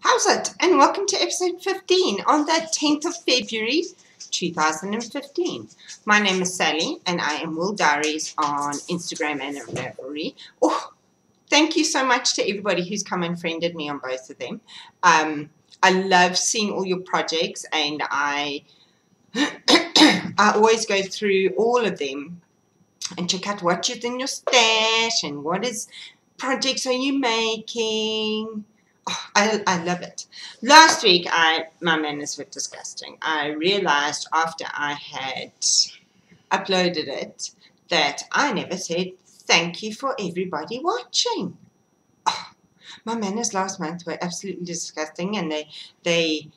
How's it? And welcome to episode 15 on the 10th of February 2015. My name is Sally and I am Wool Diaries on Instagram and Ravelry. Oh, thank you so much to everybody who's come and friended me on both of them. I love seeing all your projects and I always go through all of them and check out what is in your stash and what projects are you making. Oh, I love it. Last week, my manners were disgusting. I realized after I had uploaded it that I never said thank you for everybody watching. Oh, my manners last month were absolutely disgusting, and they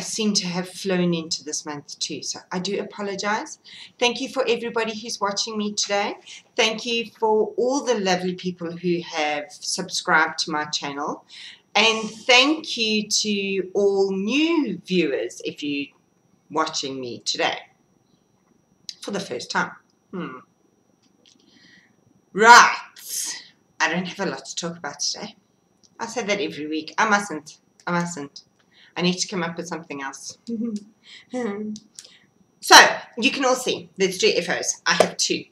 seem to have flown into this month too. So I do apologize. Thank you for everybody who's watching me today. Thank you for all the lovely people who have subscribed to my channel. And thank you to all new viewers if you're watching me today for the first time. Right. I don't have a lot to talk about today. I say that every week. I mustn't. I need to come up with something else. So, you can all see. Let's do FOs. I have two.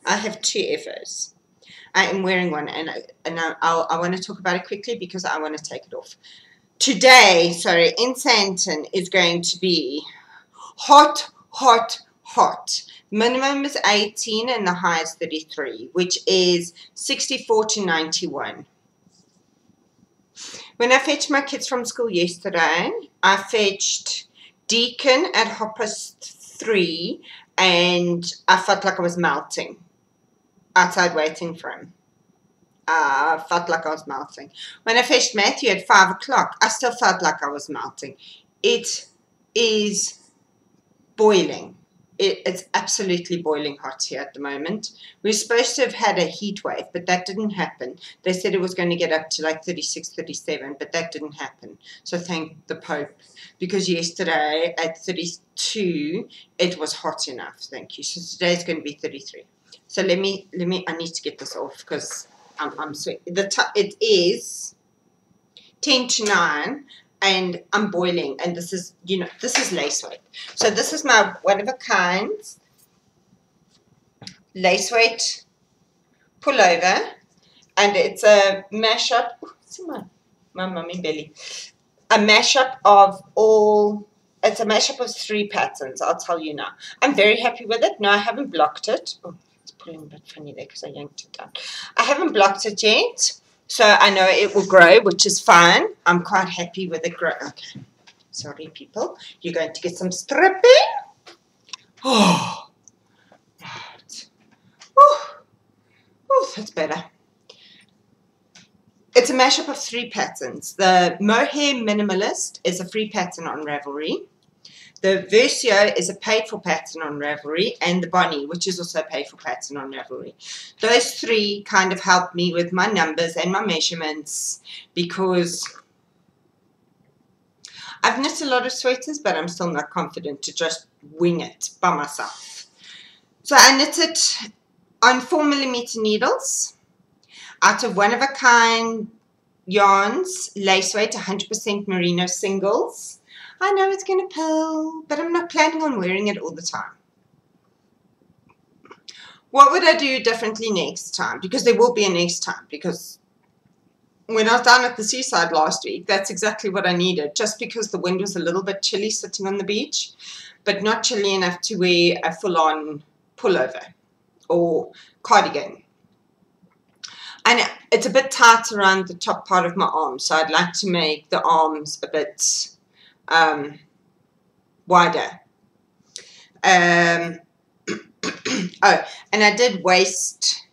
I have two FOs. I am wearing one, and I want to talk about it quickly because I want to take it off. Today, in Sandton is going to be hot, hot, hot. Minimum is 18 and the high is 33, which is 64 to 91. When I fetched my kids from school yesterday, I fetched Deacon at 3:30, and I felt like I was melting outside waiting for him. I felt like I was melting. When I fetched Matthew at 5 o'clock, I still felt like I was melting. It is boiling. It's absolutely boiling hot here at the moment. We're supposed to have had a heat wave, but that didn't happen. They said it was going to get up to like 36, 37, but that didn't happen. So thank the Pope, because yesterday at 32, it was hot enough. Thank you. So today's going to be 33. So I need to get this off because I'm sweating. It is 10 to 9 and I'm boiling, and this is lace weight. So this is my one of a kind lace weight pullover, and it's a mashup. It's in my mummy belly. A mashup of all. It's a mashup of 3 patterns. I'll tell you now. I'm very happy with it. No, I haven't blocked it. Oh, it's pulling a bit funny there because I yanked it down. I haven't blocked it yet, so I know it will grow, which is fine. I'm quite happy with it grow. Okay, sorry people, you're going to get some stripping. Oh, right. Oh, that's better. It's a mashup of 3 patterns. The Mohair Minimalist is a free pattern on Ravelry. The Versio is a paid-for pattern on Ravelry, and the Bonnie, which is also a paid-for pattern on Ravelry. Those 3 kind of help me with my numbers and my measurements, because I've knit a lot of sweaters, but I'm still not confident to just wing it by myself. So I knitted on 4mm needles out of one-of-a-kind yarns, lace weight, 100% merino singles. I know it's going to pull, but I'm not planning on wearing it all the time. What would I do differently next time? Because there will be a next time. Because when I was down at the seaside last week, that's exactly what I needed. Just because the wind was a little bit chilly sitting on the beach, but not chilly enough to wear a full-on pullover or cardigan. And it's a bit tight around the top part of my arms, so I'd like to make the arms a bit wider. Oh, and I did waist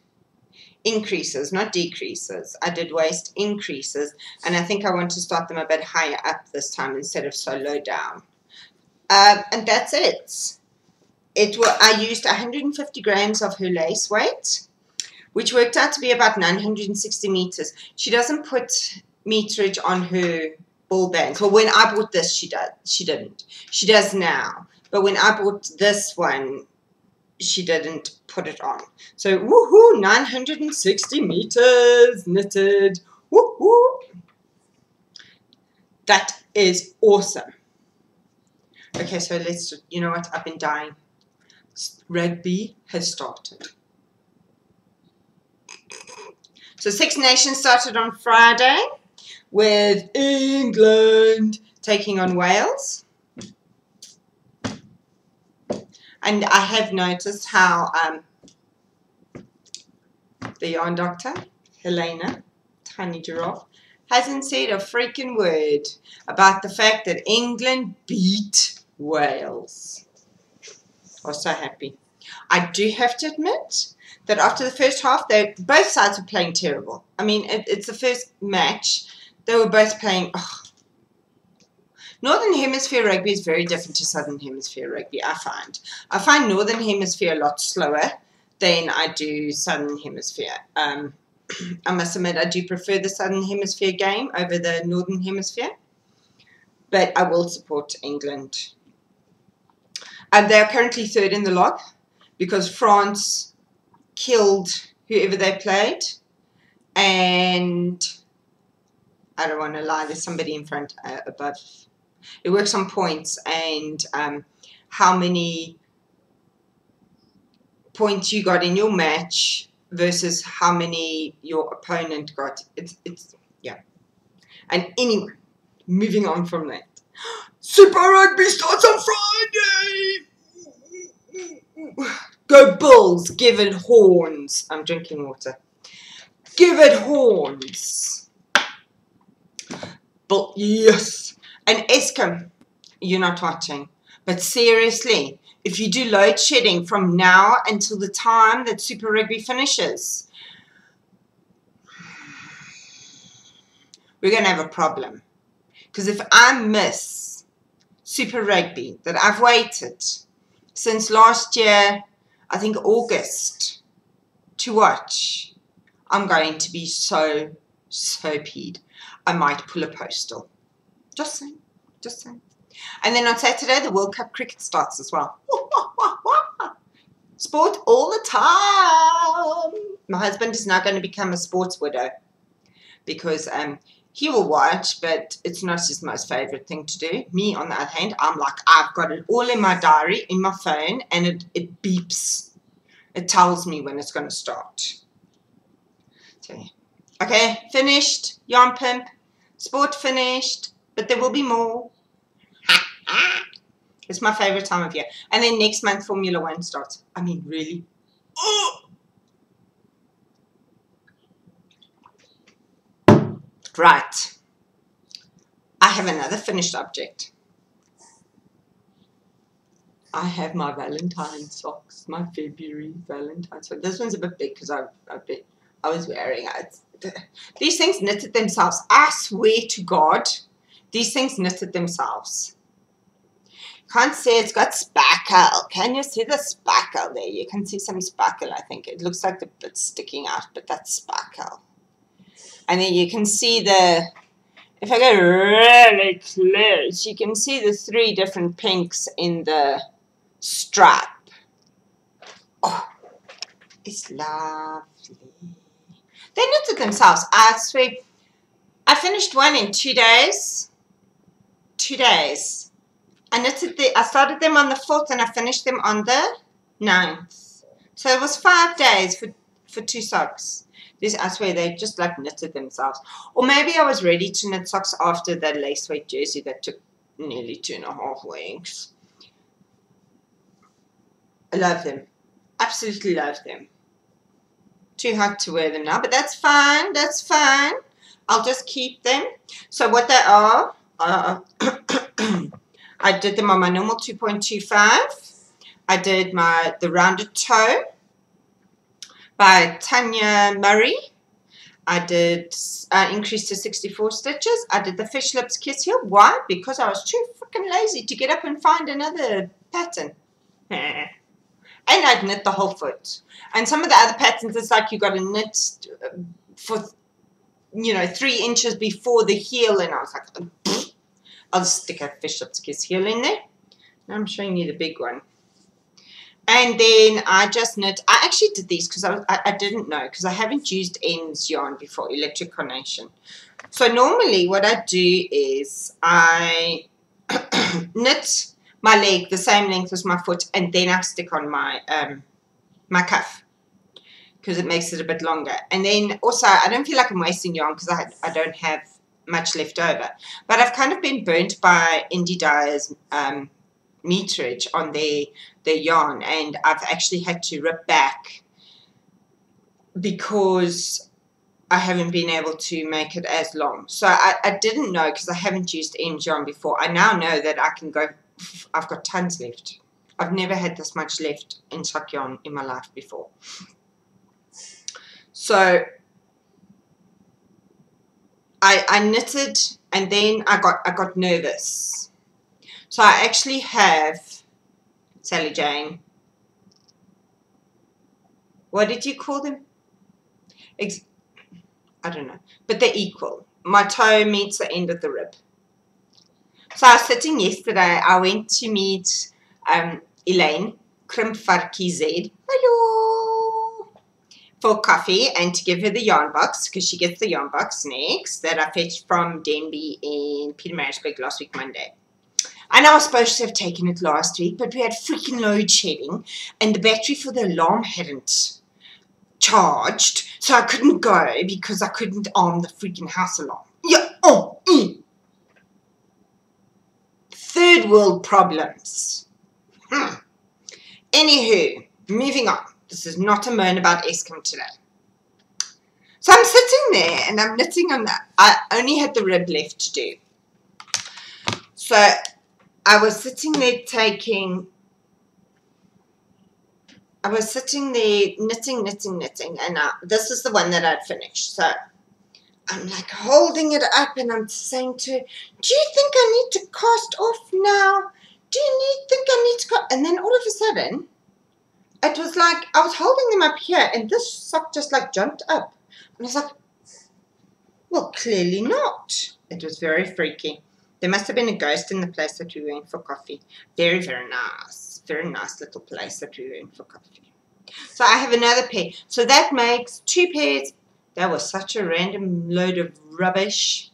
increases, not decreases. I did waist increases, and I think I want to start them a bit higher up this time instead of so low down. And that's it. I used 150 grams of her lace weight, which worked out to be about 960 meters. She doesn't put meterage on her ball bands. Well, when I bought this, she didn't. She does now. But when I bought this one, she didn't put it on. So, woohoo, 960 meters knitted. Woo, woo. That is awesome. Okay, so let's, you know what, I've been dying. Rugby has started. So Six Nations started on Friday with England taking on Wales. And I have noticed how the yarn doctor, Helena, tiny giraffe, hasn't said a freaking word about the fact that England beat Wales. I was so happy. I do have to admit that after the first half, both sides were playing terrible. I mean, it's the first match. They were both playing... Oh. Northern Hemisphere rugby is very different to Southern Hemisphere rugby, I find. I find Northern Hemisphere a lot slower than I do Southern Hemisphere. I must admit, I do prefer the Southern Hemisphere game over the Northern Hemisphere. But I will support England. They are currently third in the log because France killed whoever they played. And I don't want to lie, there's somebody in front above. It works on points and how many points you got in your match versus how many your opponent got. It's yeah. And anyway, moving on from that. Super Rugby starts on Friday. Go Bulls, give it horns. I'm drinking water. Give it horns. But yes. And Eskom, you're not watching. But seriously, if you do load shedding from now until the time that Super Rugby finishes, we're going to have a problem. Because if I miss Super Rugby that I've waited since last year, I think August, to watch, I'm going to be so peed. I might pull a postal. Just saying. Just saying. And then on Saturday, the World Cup cricket starts as well. Sport all the time. My husband is now going to become a sports widow because he will watch, but it's not his most favorite thing to do. Me, on the other hand, I'm like, I've got it all in my diary, in my phone, and it beeps. It tells me when it's going to start. So, okay, finished. Yarn Pimp. Sport finished, but there will be more. It's my favorite time of year. And then next month, Formula One starts. I mean, really? Oh! Right. I have another finished object. I have my Valentine socks, my February Valentine socks. This one's a bit big because I was wearing it. These things knitted themselves. I swear to God, these things knitted themselves. Can't see, it's got sparkle. Can you see the sparkle there? You can see some sparkle, I think. It looks like the bit's sticking out, but that's sparkle. And then you can see the, if I go really close, you can see the 3 different pinks in the stripe. Oh, it's lovely. They knitted themselves. I swear. I finished one in 2 days. 2 days. I started them on the 4th and I finished them on the 9th. So it was 5 days for 2 socks. I swear they just like knitted themselves. Or maybe I was ready to knit socks after that lace weight jersey that took nearly 2.5 weeks. I love them. Absolutely love them. Too hot to wear them now, but that's fine. That's fine. I'll just keep them. So what they are, I did them on my normal 2.25. I did the rounded toe by Tanya Murray. I did increase to 64 stitches. I did the fish lips kiss here. Why? Because I was too freaking lazy to get up and find another pattern. And I'd knit the whole foot. And some of the other patterns, it's like you got to knit for, 3 inches before the heel. And I was like, I'll just stick a fish lips kiss heel in there. Now I'm showing you the big one. And then I just knit. I actually did these because I didn't know, because I haven't used ends yarn before, electric carnation. So normally what I do is I knit my leg the same length as my foot, and then I stick on my my cuff, because it makes it a bit longer. And then also I don't feel like I'm wasting yarn because I don't have much left over. But I've kind of been burnt by Indie Dyer's meterage on their yarn, and I've actually had to rip back because I haven't been able to make it as long. So I didn't know, because I haven't used Ems yarn before. I now know that I can go, I've got tons left. I've never had this much left in sock yarn in my life before. So I knitted, and then I got nervous. So I actually have, Sally Jane, what did you call them? I don't know, but they're equal. My toe meets the end of the rib. So I was sitting yesterday, I went to meet Elaine, Krimpvarkie Z, hello, for coffee, and to give her the yarn box, because she gets the yarn box next, that I fetched from Denby in Pietermaritzburg last week, Monday. And I was supposed to have taken it last week, but we had freaking load shedding, and the battery for the alarm hadn't charged, so I couldn't go because I couldn't arm the freaking house alarm. Yeah, Third world problems. Anywho, moving on. This is not a moan about Eskom today. So I'm sitting there and I'm knitting on that. I only had the rib left to do. So I was sitting there knitting, and this is the one that I'd finished. So I'm like holding it up, and I'm saying to her, do you think I need to cast off now? Do you think I need to cast? And then all of a sudden, it was like I was holding them up here, and this sock just like jumped up. And I was like, well, clearly not. It was very freaky. There must have been a ghost in the place that we went for coffee. Very, very nice. Very nice little place that we went for coffee. So I have another pair. So that makes 2 pairs. That was such a random load of rubbish.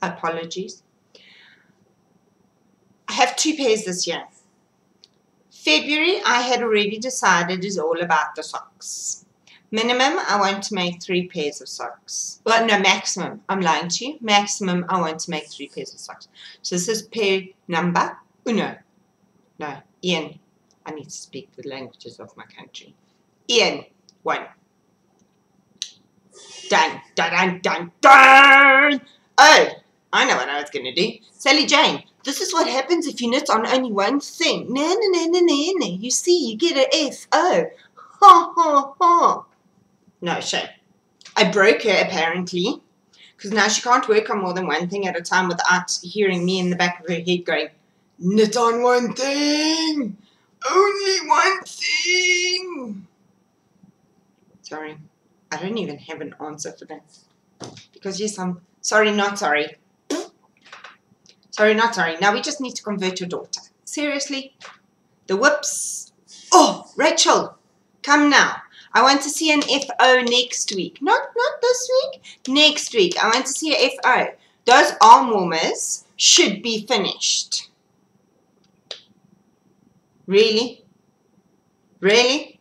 Apologies. I have 2 pairs this year. February, I had already decided, is all about the socks. Minimum, I want to make 3 pairs of socks. Well, no, maximum. I'm lying to you. Maximum, I want to make 3 pairs of socks. So this is pair number uno. No, Ian. I need to speak the languages of my country. Ian, 1. Done, done, done, done. Oh, I know what I was going to do. Sally Jane, this is what happens if you knit on only one thing. No, no, no, no, no, no. You see, you get an F. Oh, ha, ha, ha. No, shame. I broke her, apparently, because now she can't work on more than one thing at a time without hearing me in the back of her head going, knit on one thing. Only one thing. Sorry. I don't even have an answer for that. Because yes, I'm sorry, not sorry. Sorry, not sorry. Now we just need to convert your daughter. Seriously? The whoops. Oh, Rachel, come now. I want to see an FO next week. Not this week. Next week. I want to see a FO. Those arm warmers should be finished. Really? Really?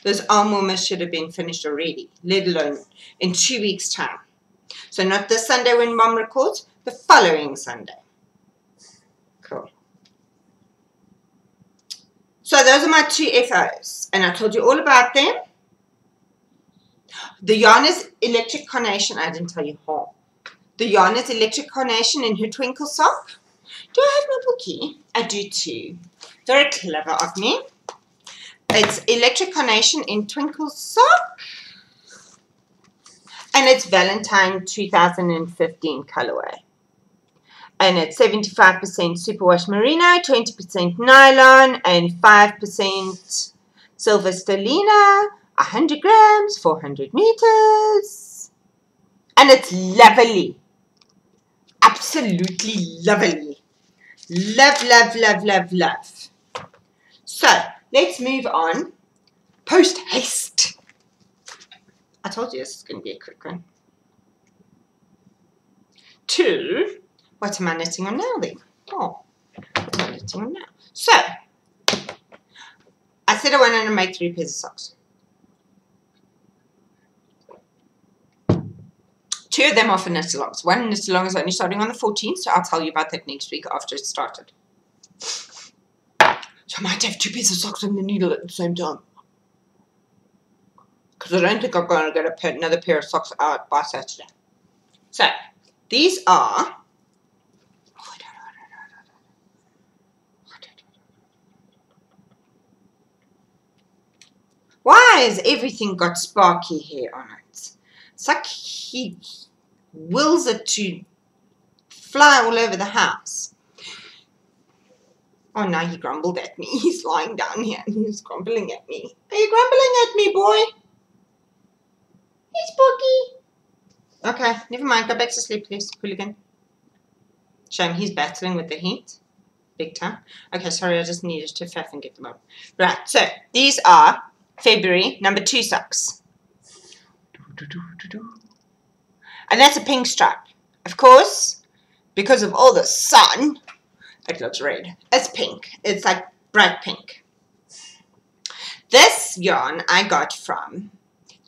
Those arm warmers should have been finished already, let alone in 2 weeks' time. So not this Sunday when Mom records, the following Sunday. Cool. So those are my 2 FOs, and I told you all about them. The yarn is Electric Carnation. I didn't tell you how. The yarn is Electric Carnation in her Twinkle sock. Do I have my bookie? I do too. Very clever of me. It's Electric Carnation in Twinkle sock. And it's Valentine 2015 colorway. And it's 75% superwash merino, 20% nylon, and 5% silver stellina, 100 grams, 400 meters. And it's lovely. Absolutely lovely. Love, love, love, love, love. So, let's move on. Post haste. I told you this is going to be a quick one. To, what am I knitting on now then? Oh, what am I knitting on now? So, I said I wanted to make 3 pairs of socks. 2 of them are for knit-alongs. One knit-along is only starting on the 14th, so I'll tell you about that next week after it's started. So I might have 2 pairs of socks on the needle at the same time. Because I don't think I'm going to get another pair of socks out by Saturday. So, these are... Why has everything got sparky hair on it? It's like he wills it to fly all over the house. Oh, now he grumbled at me. He's lying down here and he's grumbling at me. Are you grumbling at me, boy? He's Boogie. Okay, never mind. Go back to sleep, please, hooligan. Shame, he's battling with the heat. Big time. Okay, sorry, I just needed to faff and get them up. Right, so these are February number 2 socks. And that's a pink stripe. Of course, because of all the sun, it looks red. It's pink. It's like bright pink. This yarn I got from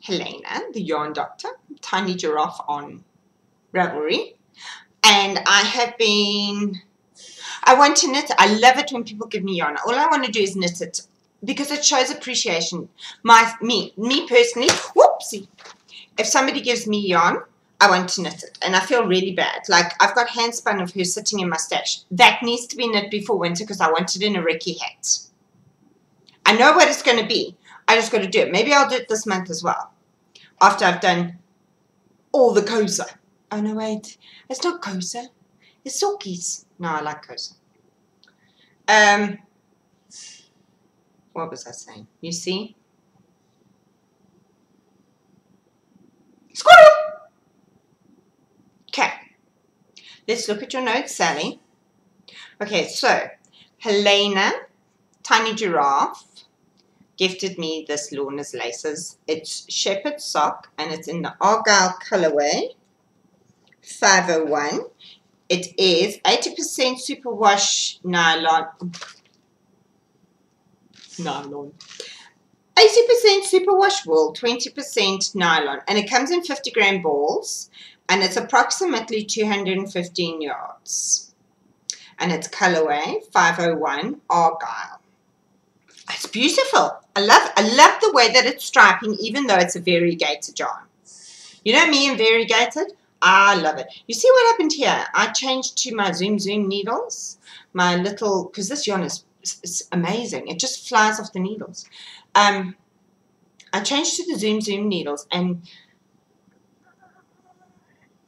Helena, the yarn doctor, Tiny Giraffe on Ravelry. And I want to knit. I love it when people give me yarn. All I want to do is knit it because it shows appreciation. Me personally, whoopsie. If somebody gives me yarn, I want to knit it. And I feel really bad. Like, I've got handspun of her sitting in my stash. That needs to be knit before winter because I want it in a Ricky hat. I know what it's going to be. I just got to do it. Maybe I'll do it this month as well. After I've done all the Kosa. Oh, no, wait. It's not Kosa. It's Silkies. No, I like Kosa. What was I saying? You see? Squirrel! Okay. Let's look at your notes, Sally. Okay, so Helena, Tiny Giraffe, gifted me this Lorna's Laces. It's Shepherd Sock, and it's in the Argyle colorway, 501. It is 80% superwash nylon. 80% superwash wool, 20% nylon, and it comes in 50-gram balls, and it's approximately 215 yards. And it's colorway 501 Argyle. It's beautiful. I love the way that it's striping, even though it's a variegated yarn. You know me and variegated? I love it. You see what happened here? I changed to my Zoom Zoom needles. My little, because this yarn is amazing. It just flies off the needles. I changed to the Zoom Zoom needles, and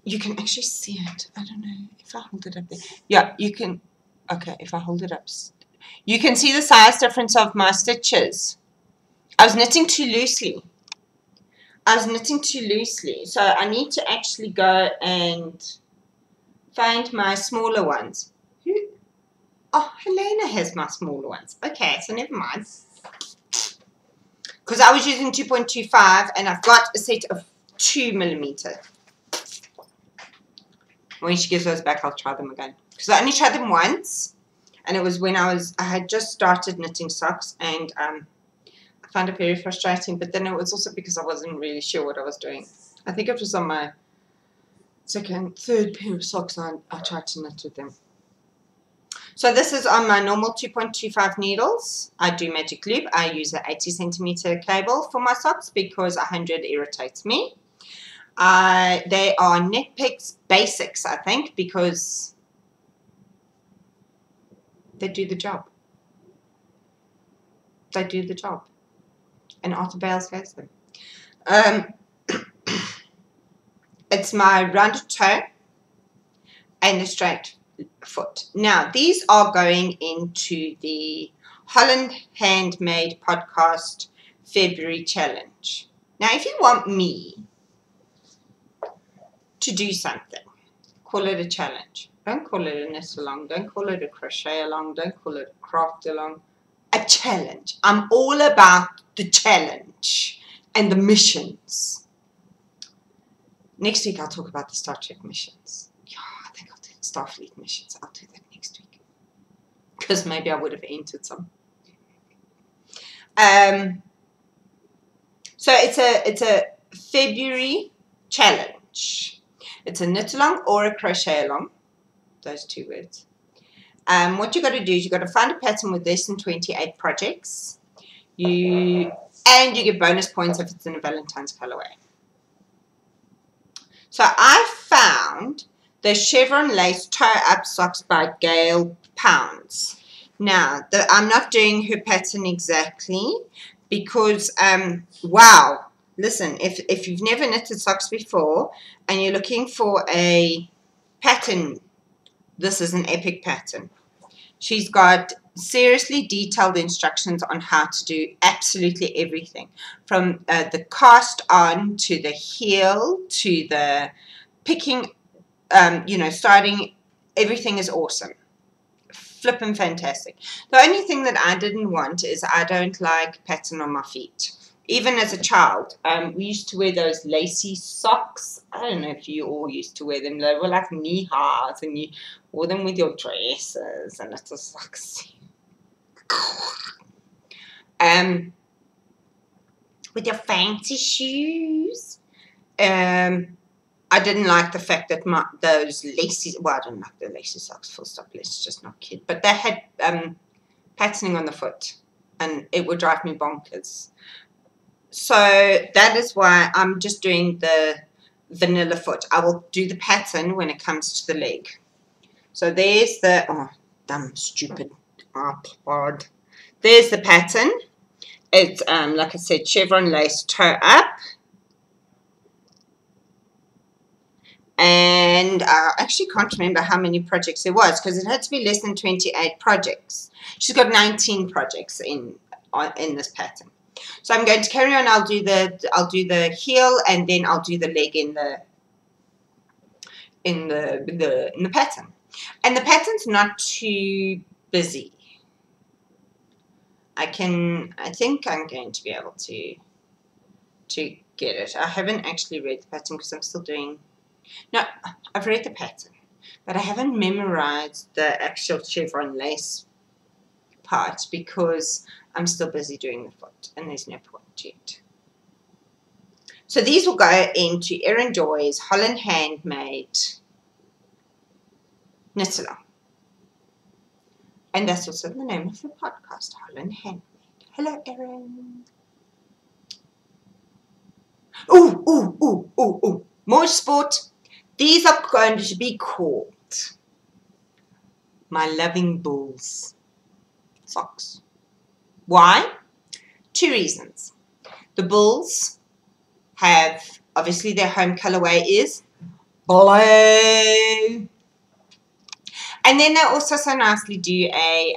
you can actually see it. I don't know if I hold it up there. Yeah, you can. Okay, if I hold it up, you can see the size difference of my stitches. I was knitting too loosely. So I need to actually go and find my smaller ones. Oh, Helena has my smaller ones. Okay, so never mind. Because I was using 2.25 and I've got a set of 2mm. When she gives those back, I'll try them again. Because I only tried them once, and it was when I had just started knitting socks, and I found it very frustrating. But then it was also because I wasn't really sure what I was doing. I think it was on my third pair of socks I tried to knit with them. So this is on my normal 2.25 needles. I do magic loop. I use an 80cm cable for my socks because 100 irritates me. They are Knit Picks Basics, I think, because they do the job. They do the job. And Arthur Bales has them. It's my rounded toe and the straight foot. Now, these are going into the Holland Handmade Podcast February Challenge. Now, if you want me to do something, call it a challenge. Don't call it a knit along. Don't call it a crochet along. Don't call it a craft along. A challenge. I'm all about the challenge and the missions. Next week I'll talk about the Star Trek missions. Yeah, I think I'll do Starfleet missions. I'll do that next week. Because maybe I would have entered some. So it's a February challenge. It's a knit along or a crochet along. Those two words. What you got to do is you got to find a pattern with less than 28 projects. You get bonus points if it's in a Valentine's colorway. So I found the chevron lace toe-up socks by Gail Pounds. Now, I'm not doing her pattern exactly because, wow, listen, if you've never knitted socks before and you're looking for a pattern, this is an epic pattern. She's got seriously detailed instructions on how to do absolutely everything, from the cast on to the heel to the picking, starting. Everything is awesome, flippin' fantastic. The only thing that I didn't want is I don't like pattern on my feet. Even as a child, we used to wear those lacy socks. I don't know if you all used to wear them. They were like knee-highs, and you wore them with your dresses, and it was like, with your fancy shoes. I didn't like the fact that those lacy, well, I didn't like the lacy socks, full stop, let's just not kid. But they had patterning on the foot, and it would drive me bonkers. So that is why I'm just doing the vanilla foot. I will do the pattern when it comes to the leg. So there's the, oh, dumb, stupid iPod. There's the pattern. It's, like I said, chevron lace toe up. And I actually can't remember how many projects there was because it had to be less than 28 projects. She's got 19 projects in this pattern. So I'm going to carry on. I'll do the heel, and then I'll do the leg in the pattern. And the pattern's not too busy. I think I'm going to be able to get it. I haven't actually read the pattern because I'm still doing. No, I've read the pattern, but I haven't memorized the actual chevron lace part because I'm still busy doing the foot, and there's no point yet. So these will go into Erin Joy's Holland Handmade Knit Along. And that's also the name of the podcast, Holland Handmade. Hello, Erin. Ooh. More sport. These are going to be called my Loving Bulls socks. Why? 2 reasons. The Bulls have, obviously their home colorway is blue. And then they also so nicely do a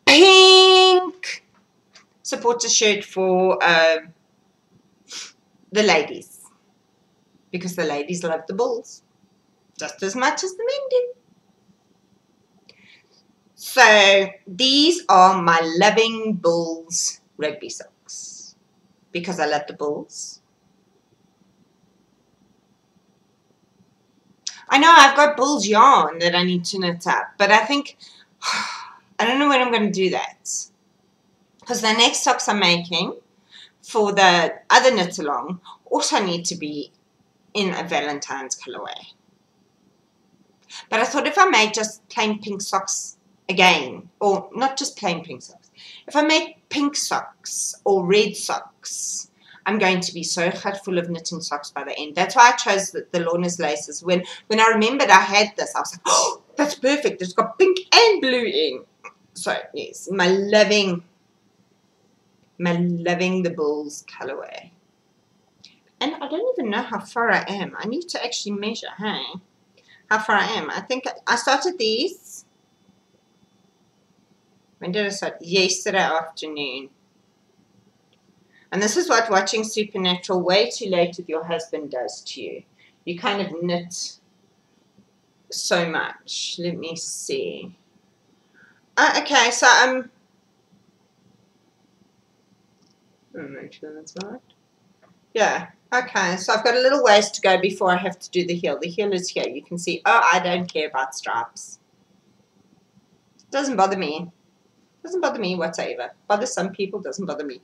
pink supporter shirt for the ladies. Because the ladies love the Bulls just as much as the men do. So these are my Loving Bulls rugby socks because I love the Bulls. I know I've got Bulls yarn that I need to knit up, but I think I don't know when I'm going to do that because the next socks I'm making for the other knit along also need to be in a Valentine's colorway. But I thought if I made just plain pink socks again, or not just plain pink socks, if I make pink socks or red socks, I'm going to be so full of knitting socks by the end. That's why I chose the Lorna's laces. When I remembered I had this, I was like, oh, that's perfect. It's got pink and blue in. So yes, my loving the Bulls colorway. And I don't even know how far I am. I need to actually measure, hey, how far I am. I think I started these. When did I start? Yesterday afternoon. And this is what watching Supernatural way too late with your husband does to you. You kind of knit so much. Let me see. Okay, so I'm Make sure that's right. Yeah. Okay, so I've got a little ways to go before I have to do the heel. The heel is here. You can see, oh, I don't care about stripes. Doesn't bother me. Doesn't bother me whatsoever. Bothers some people, doesn't bother me.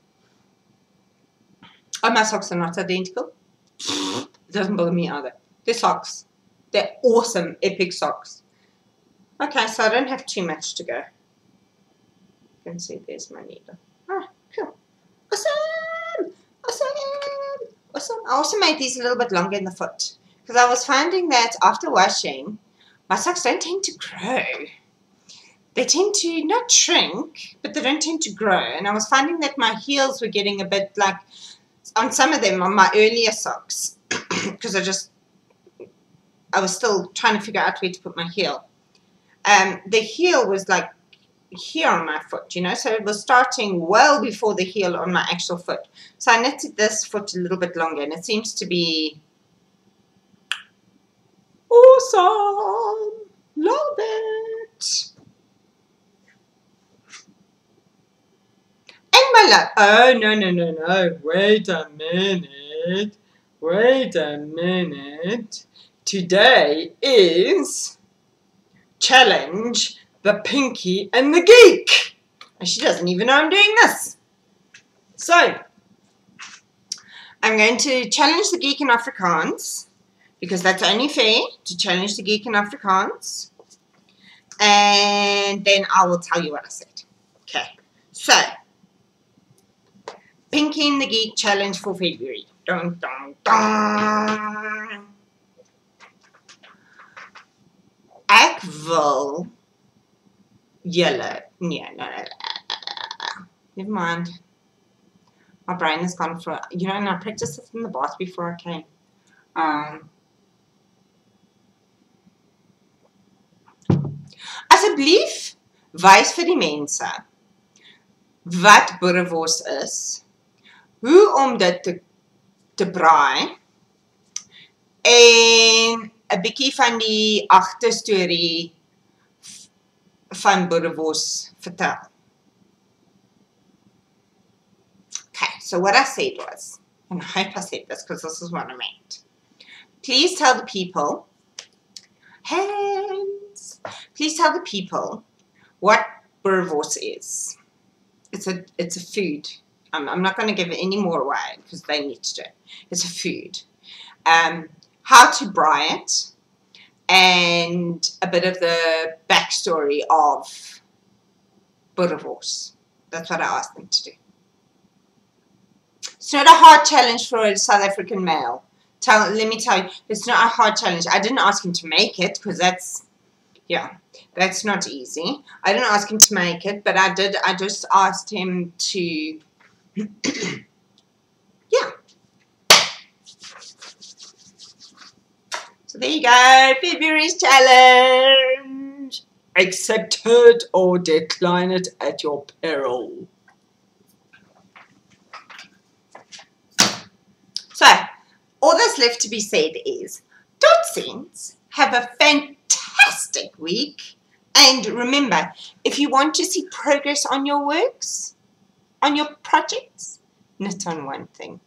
Oh, my socks are not identical. It doesn't bother me either. They're socks. They're awesome, epic socks. Okay, so I don't have too much to go. You can see there's my needle. Ah, cool. Awesome! Awesome! Awesome. I also made these a little bit longer in the foot because I was finding that after washing, my socks don't tend to grow. They tend to not shrink, but they don't tend to grow. And I was finding that my heels were getting a bit like, on some of them, on my earlier socks, because I was still trying to figure out where to put my heel. The heel was like here on my foot, you know, so it was starting well before the heel on my actual foot. So I knitted this foot a little bit longer, and it seems to be awesome. Love it. And my love. Oh, no. Wait a minute. Today is challenge the Pinky and the Geek. And she doesn't even know I'm doing this. So, I'm going to challenge the Geek in Afrikaans, because that's only fair to challenge the Geek in Afrikaans. And then I will tell you what I said. Okay, so, Pinky and the Geek challenge for February. Dun, dun, dun. Ek wil julle, no. Never mind. My brain has gone for, you know, and I practiced this in the bath before I came. Asseblief, wys vir die mense wat boerewors is, hoe om dit te braai, en 'n bietjie van die agterstorie van boerewors vertel. Okay, so what I said was, and I hope I said this because this is what I meant. Please tell the people, please tell the people what boerewors is. It's a food. I'm not going to give it any more away because they need to do it. It's a food. How to braai it, and a bit of the backstory of boerewors. That's what I asked them to do. It's not a hard challenge for a South African male. Let me tell you, it's not a hard challenge. I didn't ask him to make it because that's not easy. I didn't ask him to make it, but I just asked him to, yeah. So there you go, February's challenge. Accept it or decline it at your peril. So, all that's left to be said is, .sense, have a fantastic week. And remember, if you want to see progress on your works, on your projects, knit on one thing.